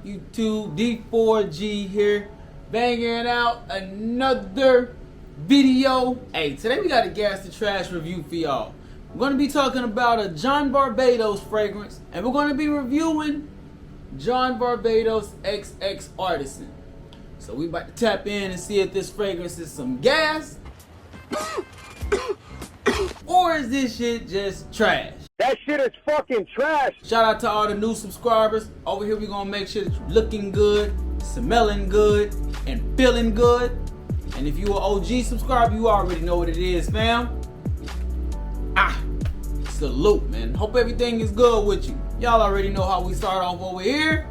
up, YouTube? D4G here, banging out another video. Hey, today we got a Gas to Trash review for y'all. We're going to be talking about a John Varvatos fragrance, and we're going to be reviewing John Varvatos XX Artisan. So we about to tap in and see if this fragrance is some gas, or is this shit just trash? That shit is fucking trash. Shout out to all the new subscribers. Over here we gonna make sure that you're looking good, smelling good, and feeling good. And if you are OG subscriber, you already know what it is, fam. Salute, man. Hope everything is good with you. Y'all already know how we start off over here.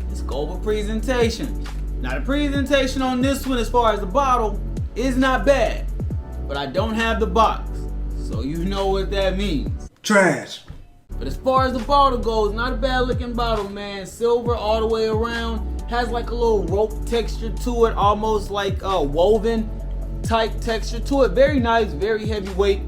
Let's go over presentation. Now the presentation on this one as far as the bottle is not bad, but I don't have the box, so you know what that means. Trash. But as far as the bottle goes, not a bad looking bottle, man. Silver all the way around. Has like a little rope texture to it, almost like a woven type texture to it. Very nice, very heavyweight.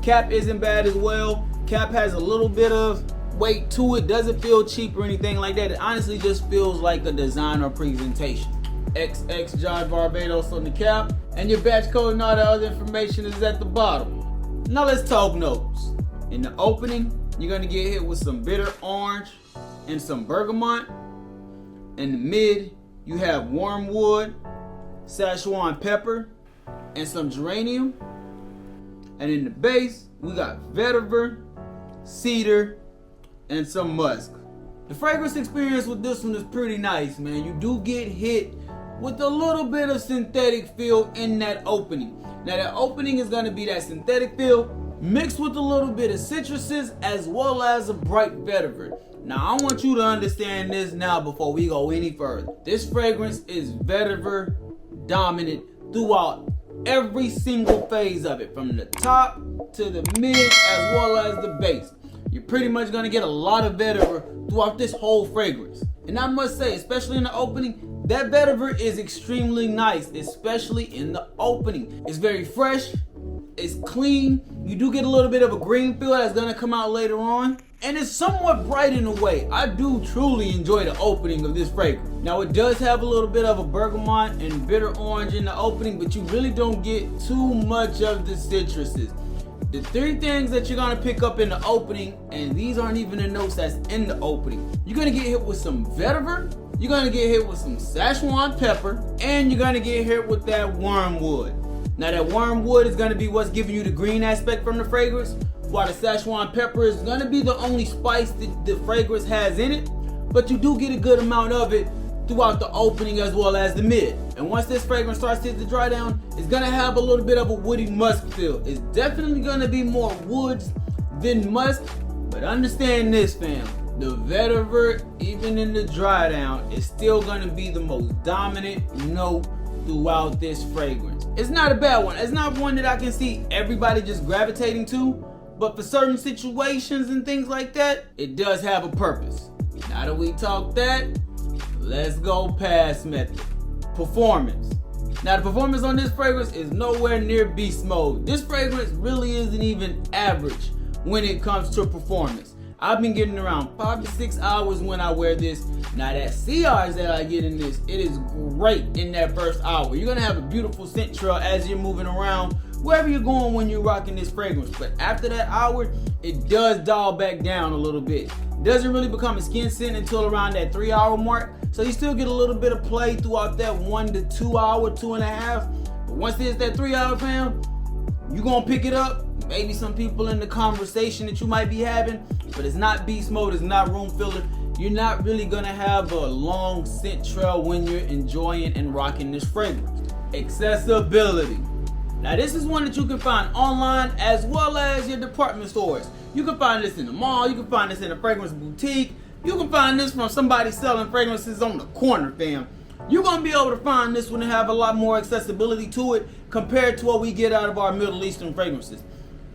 Cap isn't bad as well. Cap has a little bit of weight to it. Doesn't feel cheap or anything like that. It honestly just feels like a designer presentation. XX John Varvatos on the cap. And your batch code and all the other information is at the bottom. Now let's talk notes. In the opening, you're gonna get hit with some bitter orange and some bergamot. In the mid, you have wormwood, Szechuan pepper, and some geranium. And in the base, we got vetiver, cedar, and some musk. The fragrance experience with this one is pretty nice, man. You do get hit with a little bit of synthetic feel in that opening. Now that opening is gonna be that synthetic feel mixed with a little bit of citruses as well as a bright vetiver. Now I want you to understand this now before we go any further. This fragrance is vetiver dominant throughout every single phase of it, from the top to the mid as well as the base. You're pretty much gonna get a lot of vetiver throughout this whole fragrance. And I must say, especially in the opening, that vetiver is extremely nice, especially in the opening. It's very fresh, it's clean. You do get a little bit of a green feel that's gonna come out later on. And it's somewhat bright in a way. I do truly enjoy the opening of this fragrance. Now it does have a little bit of a bergamot and bitter orange in the opening, but you really don't get too much of the citruses. The three things that you're gonna pick up in the opening, and these aren't even the notes that's in the opening. You're gonna get hit with some vetiver, you're gonna get hit with some Szechuan pepper, and you're gonna get hit with that wormwood. Now that wormwood is gonna be what's giving you the green aspect from the fragrance, while the Szechuan pepper is gonna be the only spice that the fragrance has in it, but you do get a good amount of it throughout the opening as well as the mid. And once this fragrance starts to hit the dry down, it's gonna have a little bit of a woody musk feel. It's definitely gonna be more woods than musk, but understand this, fam. The vetiver, even in the dry down, is still gonna be the most dominant note throughout this fragrance. It's not a bad one. It's not one that I can see everybody just gravitating to, but for certain situations and things like that, it does have a purpose. Now that we talk that, let's go past method. Performance. Now the performance on this fragrance is nowhere near beast mode. This fragrance really isn't even average when it comes to performance. I've been getting around 5 to 6 hours when I wear this. Now that CRs that I get in this, it is great in that first hour. You're gonna have a beautiful scent trail as you're moving around wherever you're going when you're rocking this fragrance. But after that hour, it does dial back down a little bit. It doesn't really become a skin scent until around that 3 hour mark. So you still get a little bit of play throughout that 1 to 2 hour, 2.5. But once it hits that 3 hour, fam, you're gonna pick it up. Maybe some people in the conversation that you might be having, but it's not beast mode, it's not room filler. You're not really gonna have a long scent trail when you're enjoying and rocking this fragrance. Accessibility. Now this is one that you can find online as well as your department stores. You can find this in the mall, you can find this in a fragrance boutique, you can find this from somebody selling fragrances on the corner, fam. You're gonna be able to find this one and have a lot more accessibility to it compared to what we get out of our Middle Eastern fragrances.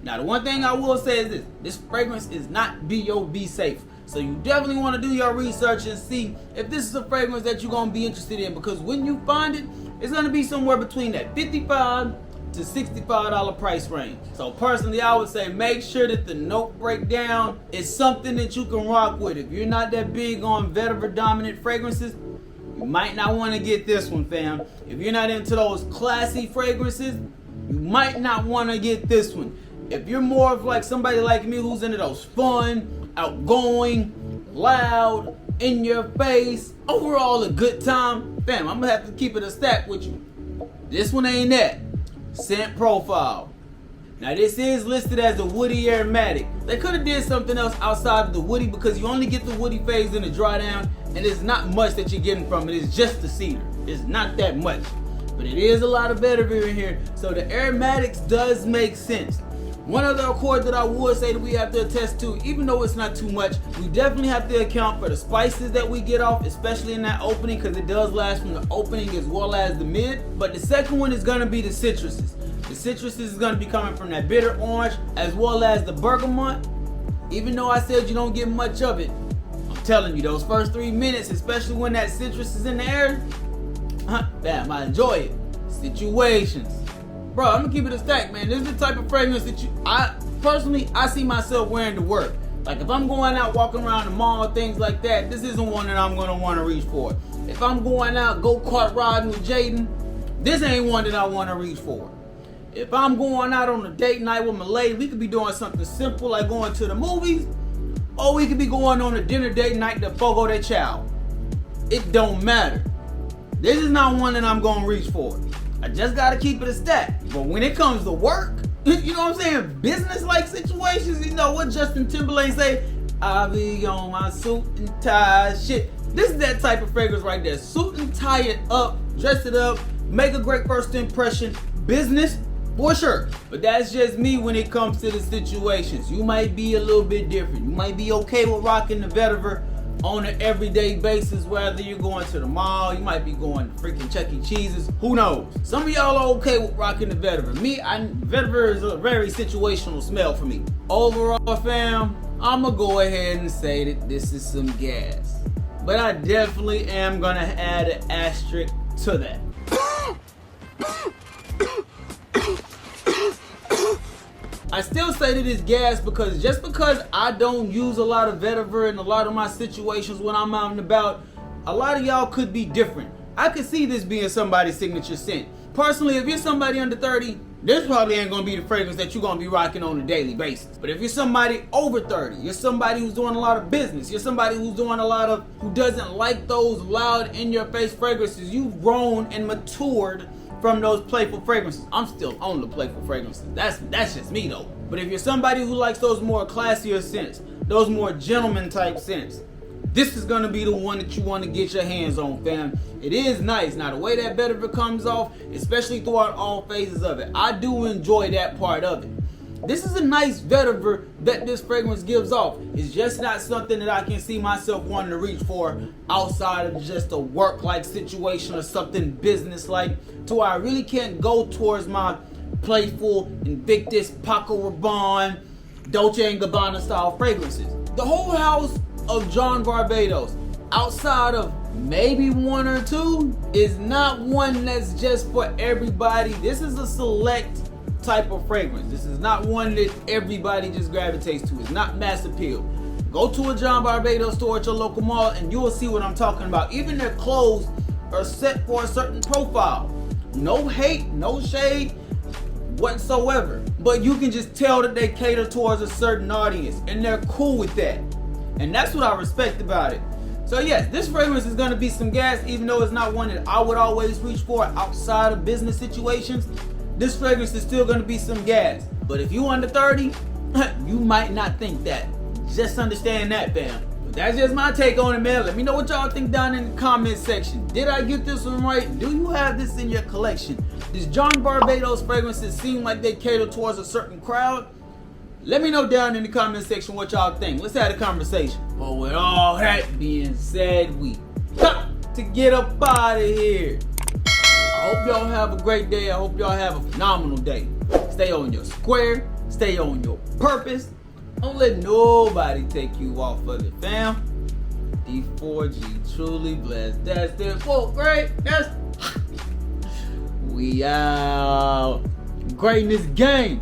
Now the one thing I will say is this fragrance is not BOB safe. So you definitely want to do your research and see if this is a fragrance that you're gonna be interested in, because when you find it, it's gonna be somewhere between that $55 to $65 price range. So personally, I would say make sure that the note breakdown is something that you can rock with. If you're not that big on vetiver dominant fragrances, you might not want to get this one, fam. If you're not into those classy fragrances, you might not want to get this one. If you're more of like somebody like me who's into those fun, outgoing, loud, in your face, overall a good time, fam, I'm gonna have to keep it a stack with you. This one ain't that. Scent profile. Now this is listed as the woody aromatic. They could have did something else outside of the woody because you only get the woody phase in the dry down, and it's not much that you're getting from it. It's just the cedar. It's not that much. But it is a lot of vetiver in here, so the aromatics does make sense. One other accord that I would say that we have to attest to, even though it's not too much, we definitely have to account for the spices that we get off, especially in that opening, because it does last from the opening as well as the mid. But the second one is going to be the citruses. The citruses is going to be coming from that bitter orange as well as the bergamot. Even though I said you don't get much of it, I'm telling you, those first 3 minutes, especially when that citrus is in the air, damn, I enjoy it. Situations. Bro, I'm gonna keep it a stack, man. This is the type of fragrance that I see myself wearing to work. Like if I'm going out walking around the mall, things like that, this isn't one that I'm gonna want to reach for. If I'm going out go-kart riding with Jaden, this ain't one that I want to reach for. If I'm going out on a date night with my lady, we could be doing something simple like going to the movies, or we could be going on a dinner date night to Fogo de Chao. It don't matter. This is not one that I'm gonna reach for. I just gotta keep it a stack. But when it comes to work, you know what I'm saying? Business-like situations, you know what Justin Timberlake say? I'll be on my suit and tie shit. This is that type of fragrance right there. Suit and tie it up, dress it up, make a great first impression. Business, for sure. But that's just me when it comes to the situations. You might be a little bit different. You might be okay with rocking the vetiver on an everyday basis, whether you're going to the mall, you might be going to freaking Chuck E. Cheese's, who knows? Some of y'all are okay with rocking the vetiver. Me, vetiver is a very situational smell for me. Overall, fam, I'ma go ahead and say that this is some gas. But I definitely am gonna add an asterisk to that. I still say that it's gas because just because I don't use a lot of vetiver in a lot of my situations when I'm out and about, a lot of y'all could be different. I could see this being somebody's signature scent. Personally, if you're somebody under 30, this probably ain't gonna be the fragrance that you're gonna be rocking on a daily basis. But if you're somebody over 30, you're somebody who's doing a lot of business, you're somebody who doesn't like those loud in-your-face fragrances, you've grown and matured from those playful fragrances. I'm still on the playful fragrances. That's just me though. But if you're somebody who likes those more classier scents, those more gentleman type scents, this is gonna be the one that you want to get your hands on, fam. It is nice. Now the way that vetiver comes off, especially throughout all phases of it, I do enjoy that part of it. This is a nice vetiver that this fragrance gives off. It's just not something that I can see myself wanting to reach for outside of just a work-like situation or something business-like, to where I really can't go towards my playful Invictus, Paco Rabanne, Dolce & Gabbana style fragrances. The whole house of John Varvatos, outside of maybe one or two, is not one that's just for everybody. This is a select type of fragrance. This is not one that everybody just gravitates to. It's not mass appeal. Go to a John Varvatos store at your local mall and you will see what I'm talking about. Even their clothes are set for a certain profile. No hate, no shade whatsoever. But you can just tell that they cater towards a certain audience and they're cool with that. And that's what I respect about it. So yes, this fragrance is going to be some gas, even though it's not one that I would always reach for outside of business situations. This fragrance is still going to be some gas. But if you under 30, you might not think that. Just understand that, fam. But that's just my take on it, man. Let me know what y'all think down in the comment section. Did I get this one right? Do you have this in your collection? Does John Varvatos fragrances seem like they cater towards a certain crowd? Let me know down in the comment section what y'all think. Let's have a conversation. But with all that being said, we got to get up out of here. I hope y'all have a great day. I hope y'all have a phenomenal day. Stay on your square. Stay on your purpose. Don't let nobody take you off of it, fam. D4G, truly blessed. That's it. Whoa, great. Yes. We out. Greatness gang.